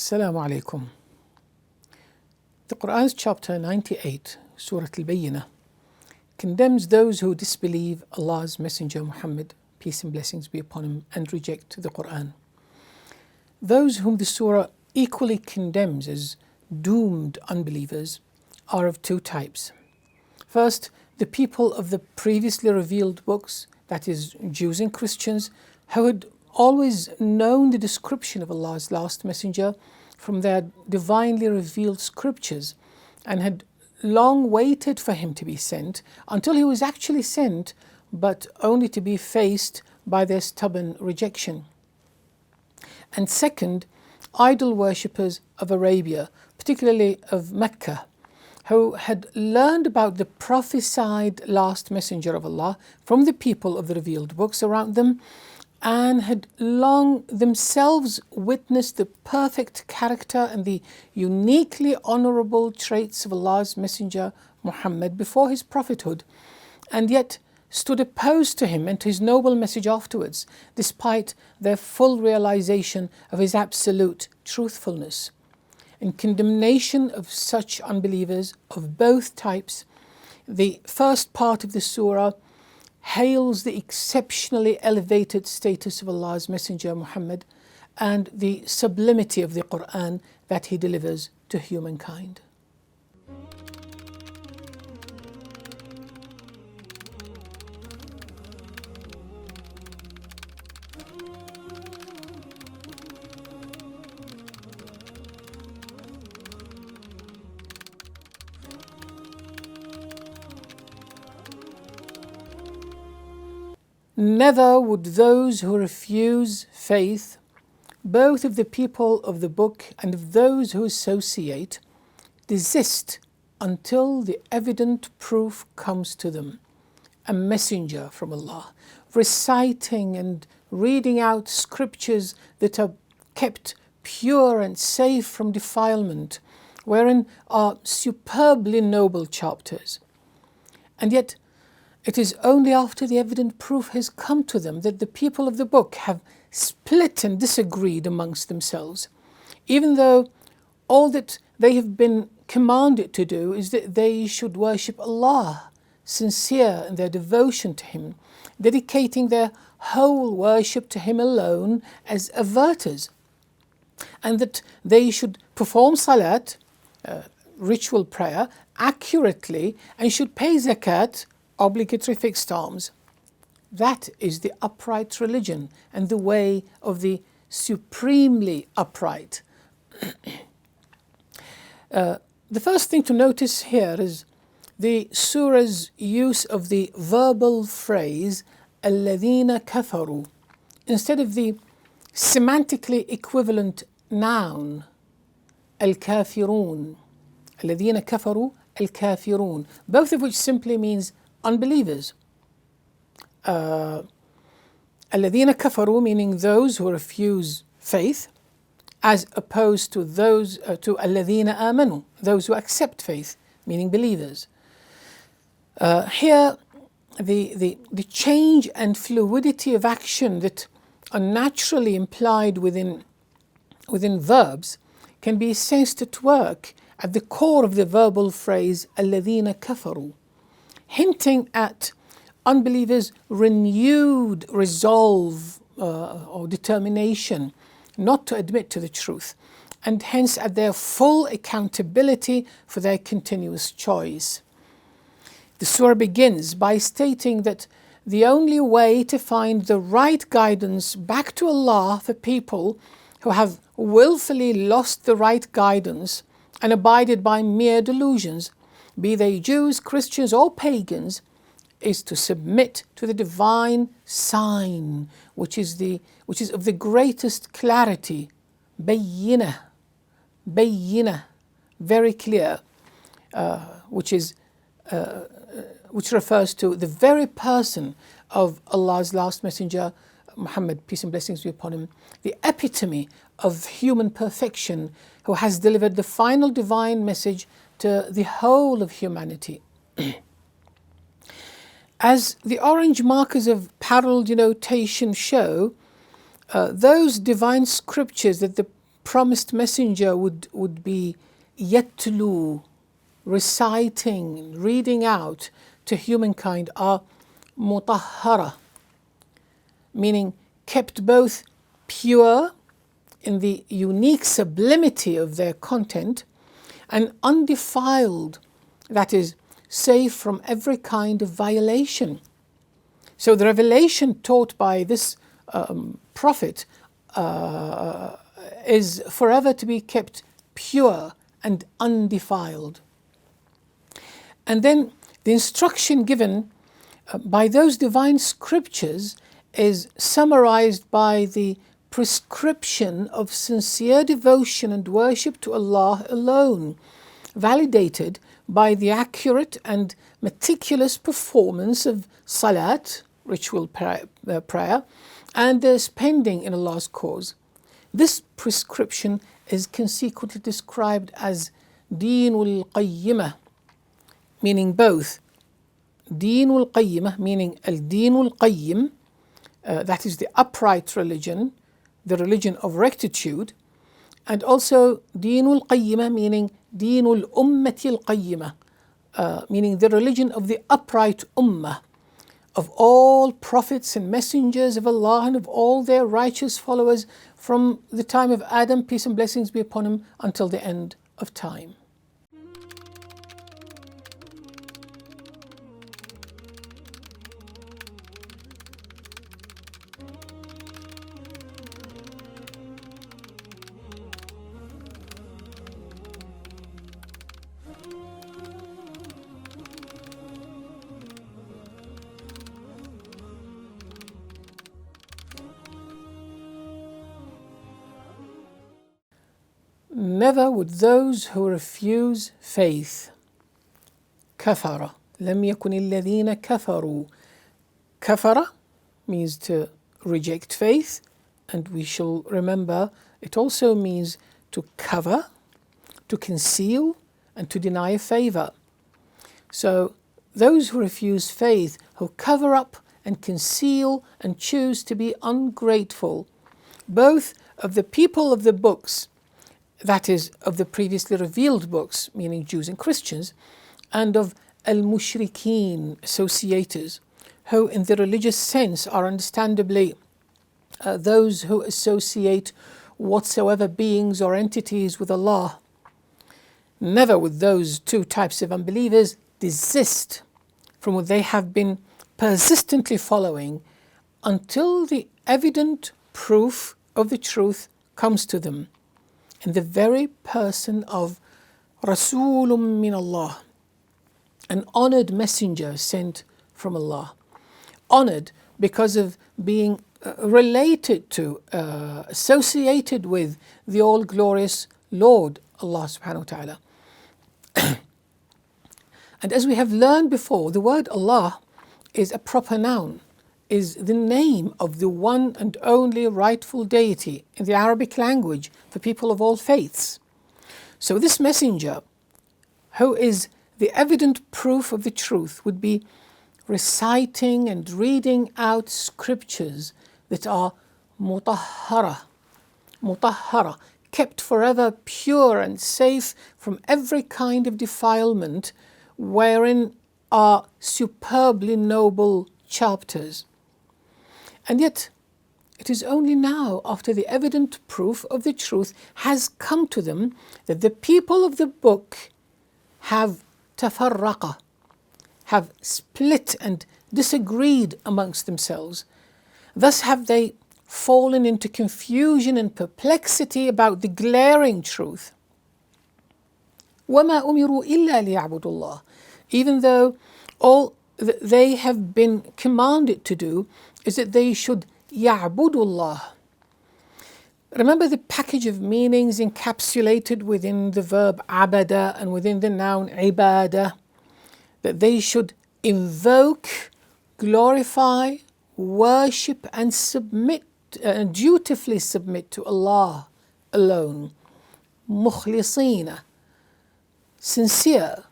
Assalamu alaikum. The Qur'an's chapter 98, Surah al-Bayyinah, condemns those who disbelieve Allah's Messenger Muhammad, peace and blessings be upon him, and reject the Qur'an. Those whom the surah equally condemns as doomed unbelievers are of two types. First, the people of the previously revealed books, that is, Jews and Christians, who had always known the description of Allah's last messenger from their divinely revealed scriptures and had long waited for him to be sent until he was actually sent, but only to be faced by their stubborn rejection. And second, idol worshippers of Arabia, particularly of Mecca, who had learned about the prophesied last messenger of Allah from the people of the revealed books around them, and had long themselves witnessed the perfect character and the uniquely honourable traits of Allah's Messenger Muhammad before his prophethood, and yet stood opposed to him and to his noble message afterwards, despite their full realization of his absolute truthfulness. In condemnation of such unbelievers of both types, the first part of the surah hails the exceptionally elevated status of Allah's Messenger Muhammad and the sublimity of the Qur'an that he delivers to humankind. Never would those who refuse faith, both of the people of the book and of those who associate, desist until the evident proof comes to them, a messenger from Allah, reciting and reading out scriptures that are kept pure and safe from defilement, wherein are superbly noble chapters. And yet, it is only after the evident proof has come to them that the people of the book have split and disagreed amongst themselves, even though all that they have been commanded to do is that they should worship Allah, sincere in their devotion to Him, dedicating their whole worship to Him alone as averters, and that they should perform salat, ritual prayer, accurately, and should pay zakat, obligatory fixed alms. That is the upright religion and the way of the supremely upright. The first thing to notice here is the surah's use of the verbal phrase الَّذِينَ كَفَرُوا instead of the semantically equivalent noun الكافرون. الَّذِينَ كَفَرُوا الكافرون, both of which simply means unbelievers. الَّذِينَ كَفَرُوا meaning those who refuse faith, as opposed to those to الَّذِينَ آمَنُوا, those who accept faith, meaning believers. Here, the change and fluidity of action that are naturally implied within verbs can be sensed at work at the core of the verbal phrase الَّذِينَ كَفَرُوا, hinting at unbelievers' renewed resolve or determination not to admit to the truth, and hence at their full accountability for their continuous choice. The surah begins by stating that the only way to find the right guidance back to Allah for people who have willfully lost the right guidance and abided by mere delusions, be they Jews, Christians or pagans, is to submit to the divine sign, which is of the greatest clarity, Bayyinah, very clear, which refers to the very person of Allah's last messenger, Muhammad, peace and blessings be upon him, the epitome of human perfection, who has delivered the final divine message to the whole of humanity. As the orange markers of parallel denotation show, those divine scriptures that the promised messenger would be yatlu, reciting, reading out to humankind, are mutahhara, meaning kept both pure in the unique sublimity of their content and undefiled, that is, safe from every kind of violation. So the revelation taught by this prophet is forever to be kept pure and undefiled. And then the instruction given by those divine scriptures is summarized by the prescription of sincere devotion and worship to Allah alone, validated by the accurate and meticulous performance of salat, ritual prayer, and their spending in Allah's cause. This prescription is consequently described as Deenul Qayyimah, meaning both Deenul Qayyimah, meaning Al-Deenul Qayyim, that is the upright religion, the religion of rectitude, and also Deenul Qayyimah, meaning Deenul Ummatil Qayyimah, meaning the religion of the upright Ummah, of all prophets and messengers of Allah and of all their righteous followers from the time of Adam, peace and blessings be upon him, until the end of time. Never would those who refuse faith, كفر, لم يكن الذين كفروا. Kafara means to reject faith, and we shall remember it also means to cover, to conceal, and to deny a favor. So those who refuse faith, who cover up and conceal and choose to be ungrateful, both of the people of the books, that is, of the previously revealed books, meaning Jews and Christians, and of al-mushrikeen, associators, who in the religious sense are understandably those who associate whatsoever beings or entities with Allah. Never would those two types of unbelievers desist from what they have been persistently following until the evident proof of the truth comes to them in the very person of Rasulun min Allah, an honored messenger sent from Allah. Honored because of being related to, associated with the all-glorious Lord, Allah subhanahu wa ta'ala. And as we have learned before, the word Allah is a proper noun, is the name of the one and only rightful deity in the Arabic language for people of all faiths. So this messenger, who is the evident proof of the truth, would be reciting and reading out scriptures that are mutahhara, kept forever pure and safe from every kind of defilement, wherein are superbly noble chapters. And yet, it is only now, after the evident proof of the truth has come to them, that the people of the book have tafarraqa, have split and disagreed amongst themselves. Thus have they fallen into confusion and perplexity about the glaring truth. وَمَا أُمِرُوا إِلَّا لِيَعْبُدُوا اللَّهِ, even though all that they have been commanded to do is that they should يَعْبُدُوا اللَّهِ. Remember the package of meanings encapsulated within the verb abada and within the noun ibadah, that they should invoke, glorify, worship and submit, dutifully submit to Allah alone. مُخْلِصِينَ, sincere,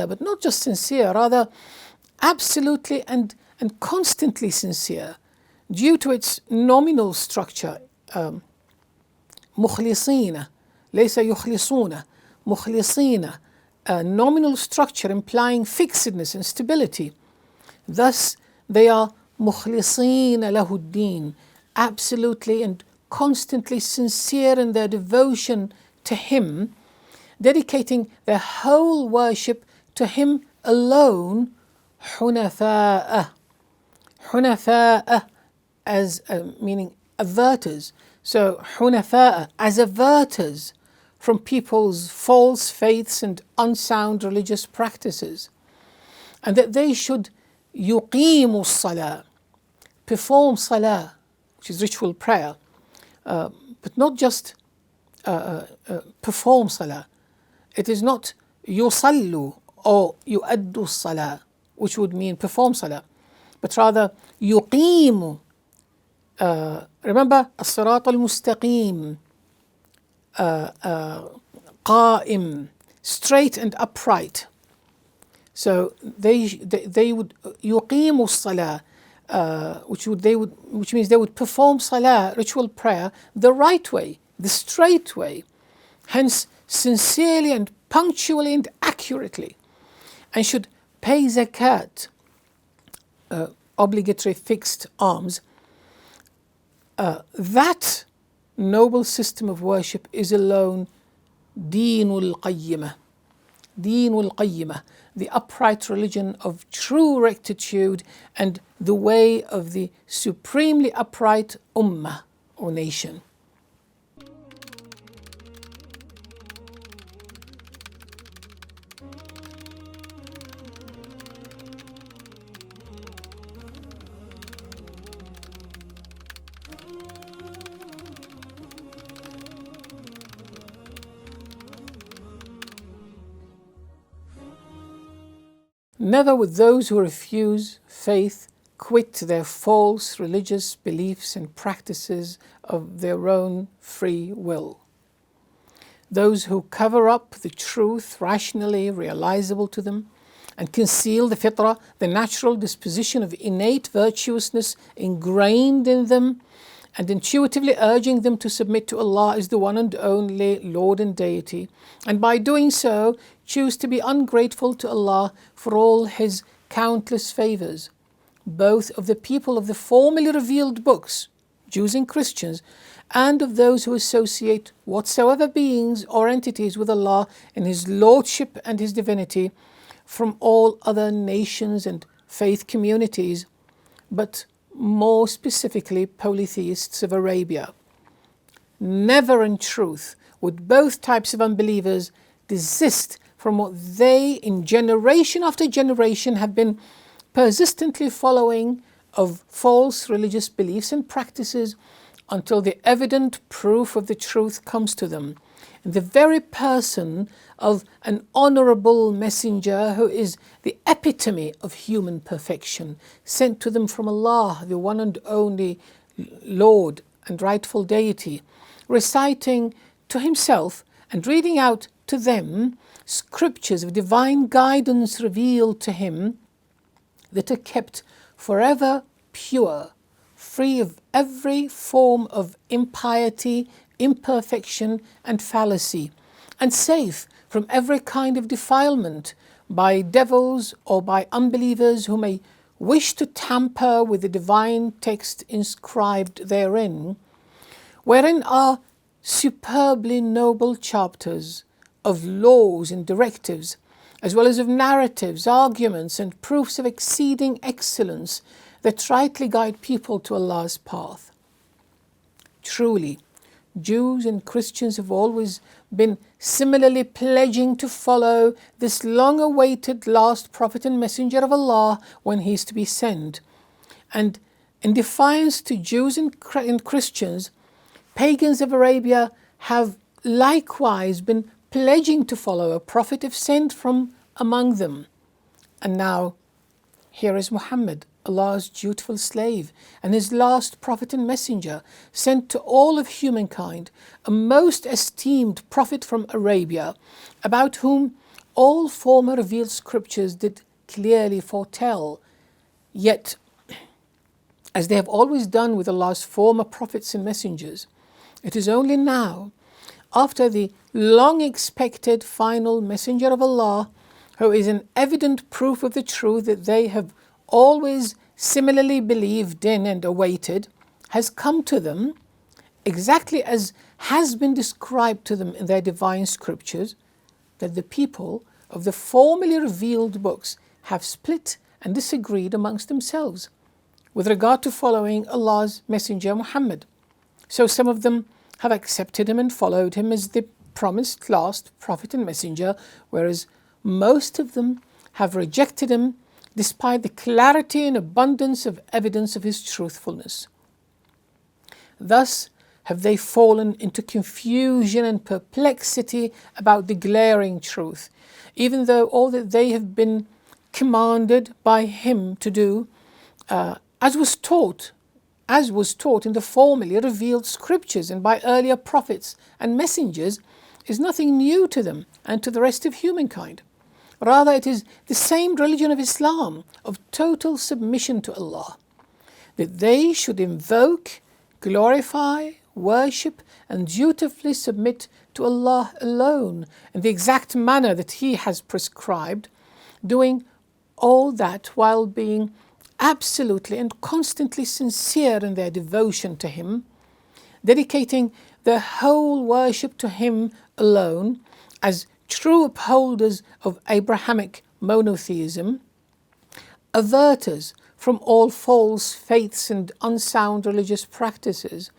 but not just sincere, rather absolutely and constantly sincere, due to its nominal structure, مخلصين ليس يخلصون مخلصين, a nominal structure implying fixedness and stability. Thus they are مخلصين له الدين, absolutely and constantly sincere in their devotion to him, dedicating their whole worship to him alone. حنفاء, حنفاء as meaning averters. So حنفاء as averters from people's false faiths and unsound religious practices, and that they should يقيموا الصلاة, perform salah, which is ritual prayer, but not just perform salah. It is not يصلوا or يؤدوا الصلاة, which would mean perform salah, but rather يقيموا. Remember الصراط المستقيم, قائم, straight and upright. So they would يقيموا الصلاة, which means they would perform salah, ritual prayer, the right way, the straight way, hence sincerely and punctually and accurately, and should pay zakat, obligatory fixed alms. That noble system of worship is alone دين القيمة, دين القيمة, the upright religion of true rectitude and the way of the supremely upright ummah or nation. Never would those who refuse faith quit their false religious beliefs and practices of their own free will. Those who cover up the truth rationally realizable to them and conceal the fitrah, the natural disposition of innate virtuousness ingrained in them, and intuitively urging them to submit to Allah as the one and only Lord and Deity, and by doing so choose to be ungrateful to Allah for all His countless favours, both of the people of the formally revealed books, Jews and Christians, and of those who associate whatsoever beings or entities with Allah in His Lordship and His divinity from all other nations and faith communities, but more specifically polytheists of Arabia. Never in truth would both types of unbelievers desist from what they in generation after generation have been persistently following of false religious beliefs and practices until the evident proof of the truth comes to them in the very person of an honourable messenger who is the epitome of human perfection, sent to them from Allah, the one and only Lord and rightful deity, reciting to himself and reading out to them scriptures of divine guidance revealed to him that are kept forever pure, free of every form of impiety, imperfection and fallacy, and safe from every kind of defilement by devils or by unbelievers who may wish to tamper with the divine text inscribed therein, wherein are superbly noble chapters of laws and directives, as well as of narratives, arguments and proofs of exceeding excellence that rightly guide people to Allah's path. Truly, Jews and Christians have always been similarly pledging to follow this long-awaited last prophet and messenger of Allah when he is to be sent. And in defiance to Jews and Christians, pagans of Arabia have likewise been pledging to follow a prophet if sent from among them. And now, here is Muhammad, Allah's dutiful slave and his last prophet and messenger, sent to all of humankind, a most esteemed prophet from Arabia, about whom all former revealed scriptures did clearly foretell. Yet, as they have always done with Allah's former prophets and messengers, It is only now, after the long-expected final messenger of Allah, who is an evident proof of the truth that they have always similarly believed in and awaited, has come to them, exactly as has been described to them in their divine scriptures, that the people of the formerly revealed books have split and disagreed amongst themselves with regard to following Allah's messenger Muhammad. So some of them have accepted him and followed him as the promised last prophet and messenger, whereas most of them have rejected him despite the clarity and abundance of evidence of his truthfulness. Thus have they fallen into confusion and perplexity about the glaring truth, even though all that they have been commanded by him to do, as was taught in the formerly revealed scriptures and by earlier prophets and messengers, is nothing new to them and to the rest of humankind. Rather, it is the same religion of Islam, of total submission to Allah, that they should invoke, glorify, worship and dutifully submit to Allah alone in the exact manner that He has prescribed, doing all that while being absolutely and constantly sincere in their devotion to Him, dedicating their whole worship to Him alone as true upholders of Abrahamic monotheism, averters from all false faiths and unsound religious practices,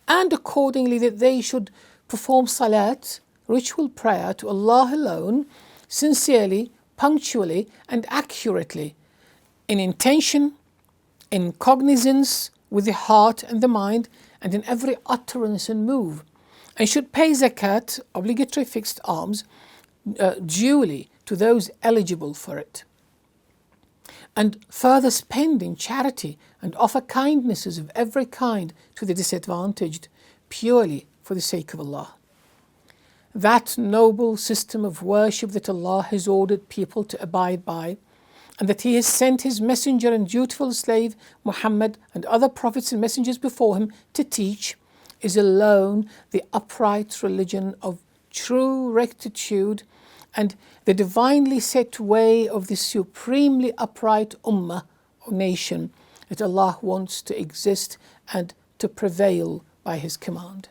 and accordingly that they should perform salat, ritual prayer to Allah alone, sincerely, punctually and accurately, in intention, in cognizance with the heart and the mind, and in every utterance and move, and should pay zakat, obligatory fixed alms, duly to those eligible for it, and further spend in charity and offer kindnesses of every kind to the disadvantaged, purely for the sake of Allah. That noble system of worship that Allah has ordered people to abide by, and that He has sent His messenger and dutiful slave Muhammad and other prophets and messengers before him to teach, is alone the upright religion of true rectitude and the divinely set way of the supremely upright ummah or nation that Allah wants to exist and to prevail by His command.